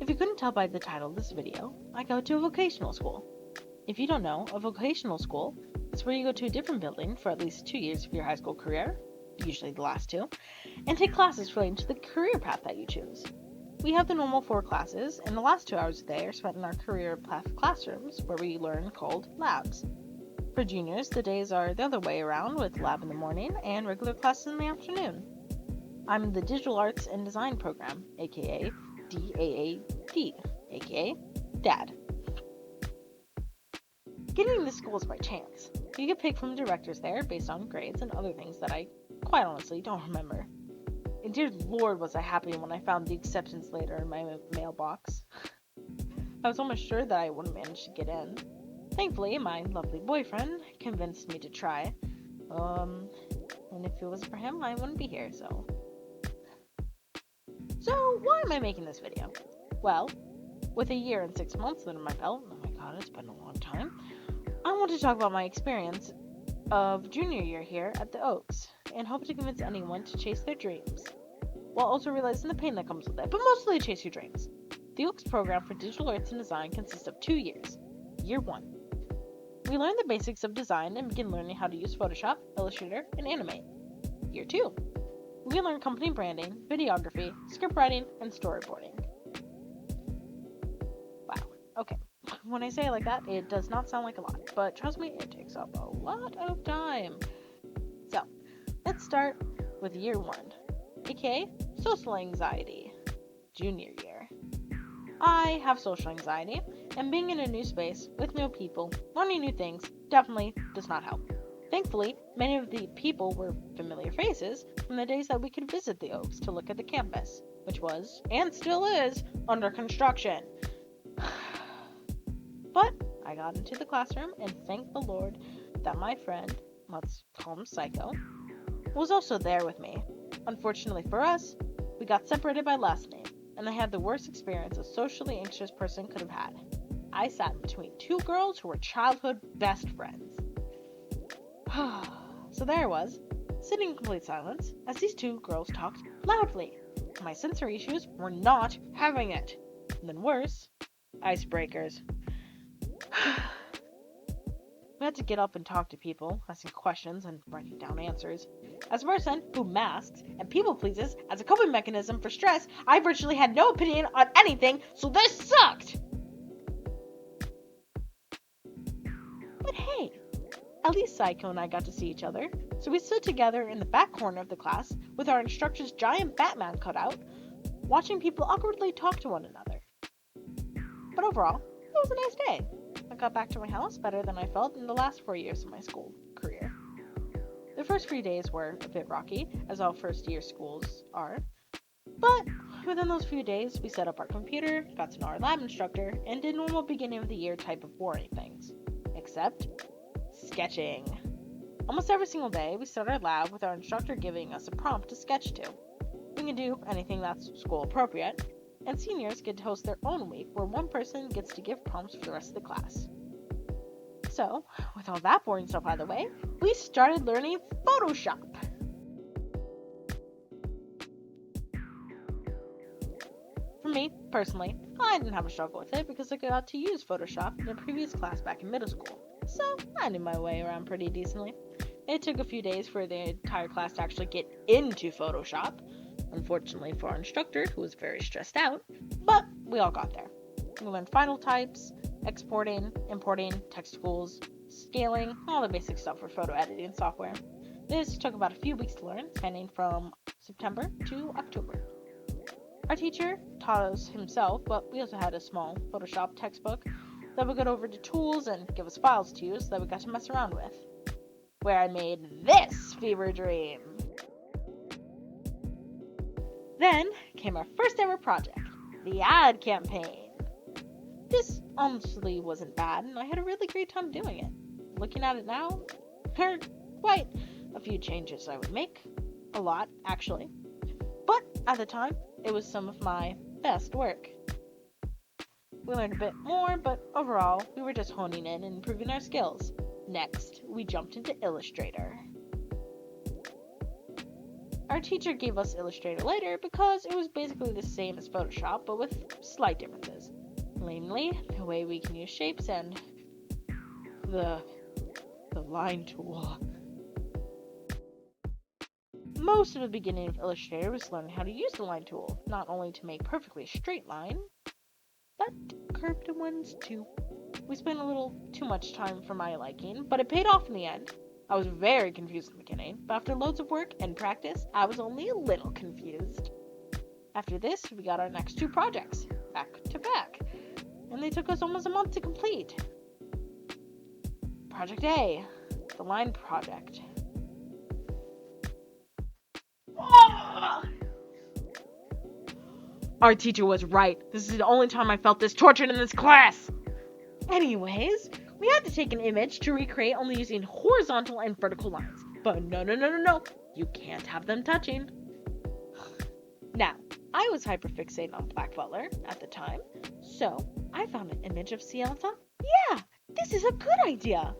If you couldn't tell by the title of this video, I go to a vocational school. If you don't know, a vocational school is where you go to a different building for at least 2 years of your high school career, usually the last 2, and take classes relating to the career path that you choose. We have the normal 4 classes, and the last 2 hours of the day are spent in our career path classrooms, where we learn called labs. For juniors, the days are the other way around, with lab in the morning and regular classes in the afternoon. I'm in the Digital Arts and Design program, aka DAAD, aka DAD. Getting into school is by chance. You get picked from directors there based on grades and other things that I quite honestly don't remember. And dear Lord was I happy when I found the acceptance letter in my mailbox. I was almost sure that I wouldn't manage to get in. Thankfully, my lovely boyfriend convinced me to try. And if it wasn't for him, I wouldn't be here, So why am I making this video? Well, with a year and 6 months under my belt, oh my god, it's been a long time, I want to talk about my experience of junior year here at the Oaks, and hope to convince anyone to chase their dreams, while also realizing the pain that comes with it, but mostly to chase your dreams. The Oaks program for Digital Arts and Design consists of 2 years. Year 1. We learn the basics of design and begin learning how to use Photoshop, Illustrator, and animate. Year 2. We learn company branding, videography, script writing, and storyboarding. Wow, okay. When I say it like that, it does not sound like a lot, but trust me, it takes up a lot of time. So, let's start with year 1, aka social anxiety, junior year. I have social anxiety, and being in a new space, with new people, learning new things, definitely does not help. Thankfully, many of the people were familiar faces from the days that we could visit the Oaks to look at the campus, which was, and still is, under construction. But I got into the classroom, and thank the Lord that my friend, let's call him Psycho, was also there with me. Unfortunately for us, we got separated by last name, and I had the worst experience a socially anxious person could have had. I sat between 2 girls who were childhood best friends. So there I was, sitting in complete silence, as these 2 girls talked loudly. My sensory issues were not having it. And then worse, icebreakers. We had to get up and talk to people, asking questions and writing down answers. As a person who masks and people pleases as a coping mechanism for stress, I virtually had no opinion on anything, so this sucked! But hey, at least Psycho and I got to see each other, so we stood together in the back corner of the class with our instructor's giant Batman cutout, watching people awkwardly talk to one another. But overall, it was a nice day. I got back to my house better than I felt in the last 4 years of my school career. The first 3 days were a bit rocky, as all first-year schools are, but within those few days, we set up our computer, got to know our lab instructor, and did normal beginning of the year type of boring things. Except sketching. Almost every single day, we start our lab with our instructor giving us a prompt to sketch to. We can do anything that's school appropriate, and seniors get to host their own week where one person gets to give prompts for the rest of the class. So, with all that boring stuff out of the way, we started learning Photoshop. For me, personally, I didn't have a struggle with it because I got to use Photoshop in a previous class back in middle school, so I knew my way around pretty decently. It took a few days for the entire class to actually get into Photoshop, unfortunately for our instructor, who was very stressed out, but we all got there. We learned final types, exporting, importing, text tools, scaling, all the basic stuff for photo editing software. This took about a few weeks to learn, spanning from September to October. Our teacher taught us himself, but we also had a small Photoshop textbook that would go over the tools and give us files to use that we got to mess around with, where I made this fever dream. Then came our first ever project, the ad campaign. This honestly wasn't bad, and I had a really great time doing it. Looking at it now, there are quite a few changes I would make. A lot, actually. But at the time, it was some of my best work. We learned a bit more, but overall, we were just honing in and improving our skills. Next, we jumped into Illustrator. Our teacher gave us Illustrator later because it was basically the same as Photoshop, but with slight differences. Namely, the way we can use shapes and the line tool. Most of the beginning of Illustrator was learning how to use the line tool, not only to make perfectly straight line, but curved ones too. We spent a little too much time for my liking, but it paid off in the end. I was very confused in the beginning, but after loads of work and practice, I was only a little confused. After this, we got our next 2 projects, back to back, and they took us almost a month to complete. Project A, the line project. Our teacher was right. This is the only time I felt this tortured in this class. Anyways, we had to take an image to recreate only using horizontal and vertical lines. But no. You can't have them touching. Now, I was hyperfixated on Black Butler at the time, so I found an image of CL and thought, yeah, this is a good idea.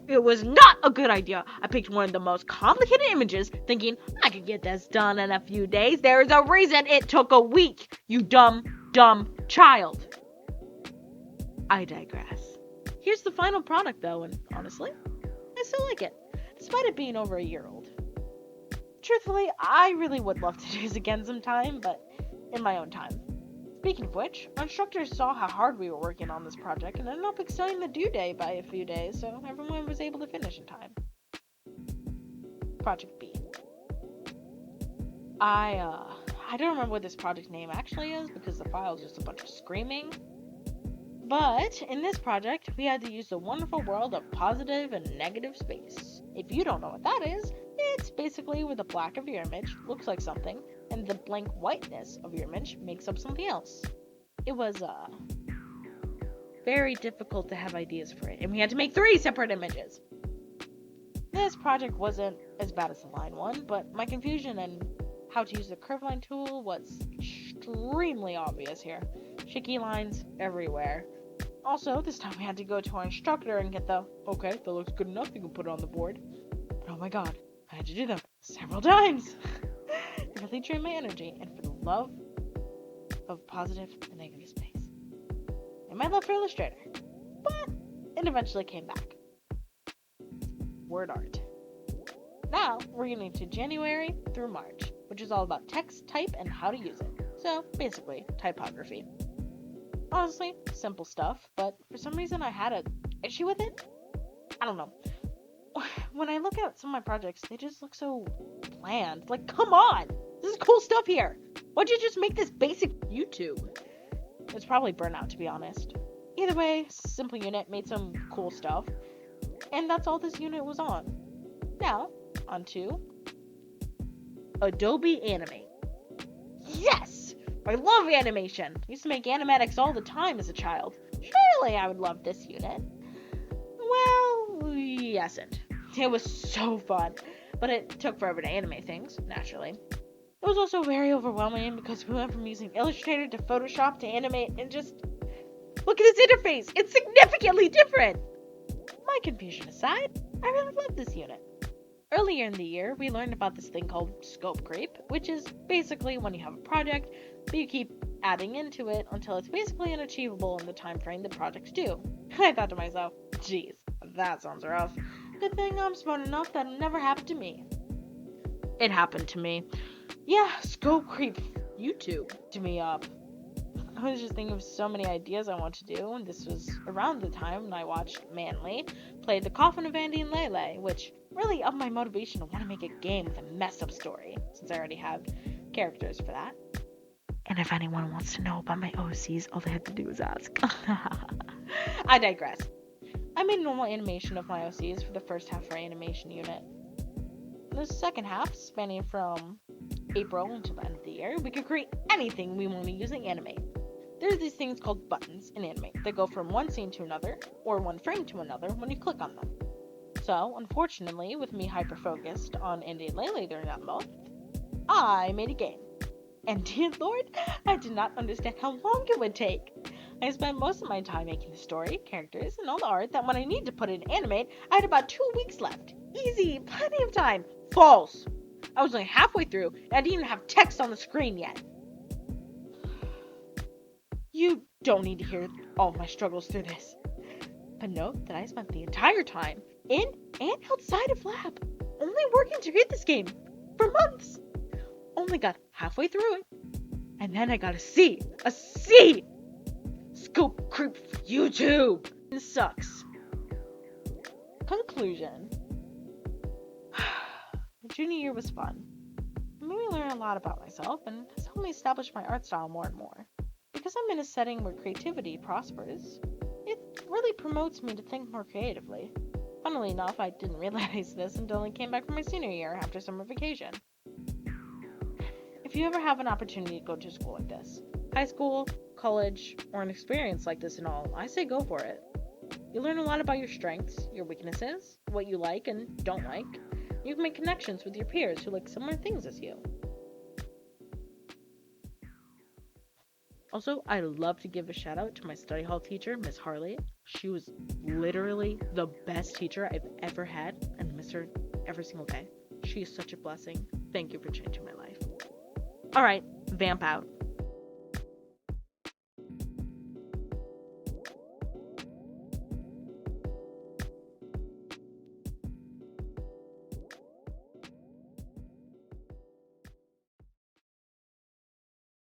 It was not a good idea. I picked one of the most complicated images, thinking I could get this done in a few days. There is a reason it took a week, you dumb child. I digress. Here's the final product though, and honestly, I still like it, despite it being over a year old. Truthfully, I really would love to do this again sometime, but in my own time. Speaking of which, our instructors saw how hard we were working on this project and ended up extending the due date by a few days, so everyone was able to finish in time. Project B. I don't remember what this project name actually is because the file is just a bunch of screaming. But in this project, we had to use the wonderful world of positive and negative space. If you don't know what that is, it's basically where the black of your image looks like something and the blank whiteness of your image makes up something else. It was very difficult to have ideas for it, and we had to make 3 separate images. This project wasn't as bad as the line one, but my confusion and how to use the curve line tool was extremely obvious here. Shaky lines everywhere. Also, this time we had to go to our instructor and get the, okay, that looks good enough, you can put it on the board. But oh my god, I had to do them several times. It really drained my energy, and for the love of positive and negative space. And my love for Illustrator. But it eventually came back. Word art. Now, we're getting to January through March, which is all about text, type, and how to use it. So, basically, typography. Honestly, simple stuff, but for some reason I had an issue with it. I don't know. When I look at some of my projects, they just look so bland. Like, come on! This is cool stuff here! Why'd you just make this basic YouTube? It's probably burnout, to be honest. Either way, simple unit made some cool stuff, and that's all this unit was on. Now, onto Adobe Animate. Yes! I love animation. I used to make animatics all the time as a child. Surely I would love this unit. Well, yesn't. It was so fun, but it took forever to animate things, naturally. It was also very overwhelming because we went from using Illustrator to Photoshop to animate and just look at this interface. It's significantly different. My confusion aside, I really love this unit. Earlier in the year, we learned about this thing called scope creep, which is basically when you have a project, but you keep adding into it until it's basically unachievable in the time frame the project's due. I thought to myself, geez, that sounds rough. Good thing I'm smart enough that it never happened to me. It happened to me. Yeah, scope creep YouTube to me up. I was just thinking of so many ideas I want to do, and this was around the time when I watched Manly play The Coffin of Andy and Lele, which really upped my motivation to want to make a game with a mess-up story, since I already have characters for that. And if anyone wants to know about my OCs, all they have to do is ask. I digress. I made normal animation of my OCs for the first half of our animation unit. In the second half, spanning from April until the end of the year, we could create anything we want to using Animate. There's these things called buttons in Animate that go from one scene to another, or one frame to another when you click on them. So, unfortunately, with me hyper-focused on Andy and Lele during that month, I made a game. And dear lord, I did not understand how long it would take. I spent most of my time making the story, characters, and all the art that when I needed to put it in animate, I had about 2 weeks left. Easy, plenty of time. False! I was only halfway through, and I didn't even have text on the screen yet. You don't need to hear all of my struggles through this. But note that I spent the entire time, in and outside of lab, only working to create this game. For months. Only got halfway through it. And then I got a C. A C! Scope creep for YouTube. It sucks. Conclusion. The junior year was fun. It made me learn a lot about myself and has helped me establish my art style more and more. Because I'm in a setting where creativity prospers, it really promotes me to think more creatively. Funnily enough, I didn't realize this until I came back from my senior year after summer vacation. If you ever have an opportunity to go to school like this, high school, college, or an experience like this and all, I say go for it. You learn a lot about your strengths, your weaknesses, what you like and don't like. You can make connections with your peers who like similar things as you. Also, I'd love to give a shout out to my study hall teacher, Miss Harley. She was literally the best teacher I've ever had and miss her every single day. She is such a blessing. Thank you for changing my life. Alright, vamp out.